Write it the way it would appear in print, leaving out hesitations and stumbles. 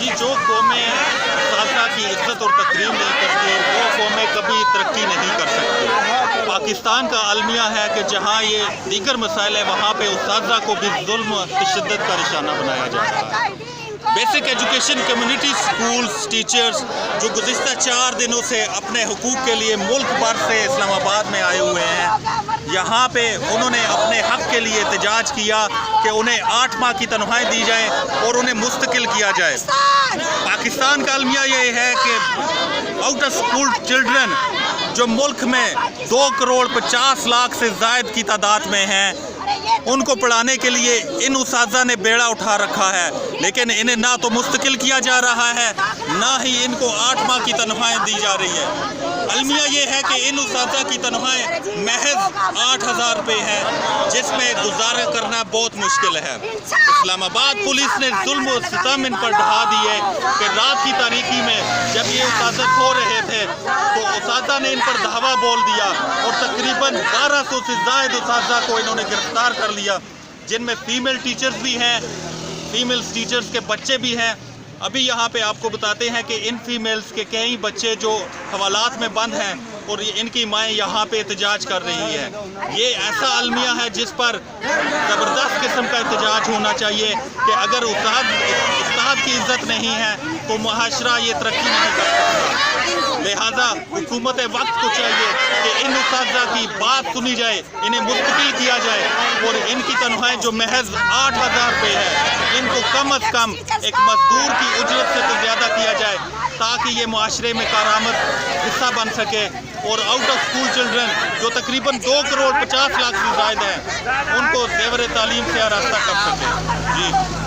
जी, जो कौमें सालसा की इज्जत और तकरीम नहीं करती वो कौमें कभी तरक्की नहीं कर सकती। पाकिस्तान का अलमिया है कि जहाँ ये दीगर मसाइल है वहाँ पे उस्ताज़ा को भी जुल्म तशद्दुद का निशाना बनाया जा रहा है। Basic education community schools teachers जो गुज़िश्ता 4 दिनों से अपने हुकूक के लिए मुल्क भर से इस्लामाबाद में आए हुए हैं, यहाँ पे उन्होंने अपने हक़ के लिए एहतजाज किया कि उन्हें 8 माह की तनख्वाहें दी जाएँ और उन्हें मुस्तकिल किया जाए। पाकिस्तान का अलमिया ये है कि आउट ऑफ स्कूल चिल्ड्रन जो मुल्क में 2 करोड़ 50 लाख से ज़ायद की तादाद में हैं, उनको पढ़ाने के लिए इन उस्ताज़ा ने बेड़ा उठा रखा है, लेकिन इन्हें ना तो मुस्तकिल किया जा रहा है ना ही इनको 8 माह की तनख्वाहें दी जा रही है। अलमिया ये है कि इन उस्ताज़ा की तनख्वाहें महज 8,000 रुपये हैं, जिसमें गुजारा करना बहुत मुश्किल है। इस्लामाबाद पुलिस ने जुल्म और सितम इन पर ढहा दिए कि रात की तारीकी में जब ये उस्ताज़ा सो रहे थे तो उस्ताज़ा ने इन पर धावा बोल दिया और तकरीबन 1200 से ज़ायद उस्ताज़ा को इन्होंने गिरफ्तार कर लिया, जिनमें फीमेल टीचर्स भी हैं, फीमेल टीचर्स के बच्चे भी हैं। अभी यहाँ पे आपको बताते हैं कि इन फीमेल्स के कई बच्चे जो हवालात में बंद हैं और इनकी माएँ यहाँ पे एहतजाज कर रही हैं। ये ऐसा अलमिया है जिस पर ज़बरदस्त किस्म का एहतजाज होना चाहिए कि अगर उस्ताद की इज़्ज़त नहीं है तो मुआशरा ये तरक्की नहीं कर सकता। लिहाजा हुकूमत वक्त को चाहिए कि इन उस्ताज़ा की बात सुनी जाए, इन्हें मुस्तकिल किया जाए और इनकी तनख्वाहें जो महज 8,000 रुपये है, इनको कम अज़ कम एक मजदूर की उजरत से तो ज़्यादा किया जाए ताकि ये मुआशरे में कारामद हिस्सा बन सके और आउट ऑफ स्कूल चिल्ड्रन जो तकरीबन 2 करोड़ 50 लाख से ज़ायद हैं, उनको ज़ेवर तालीम से आरास्ता कर सके। जी।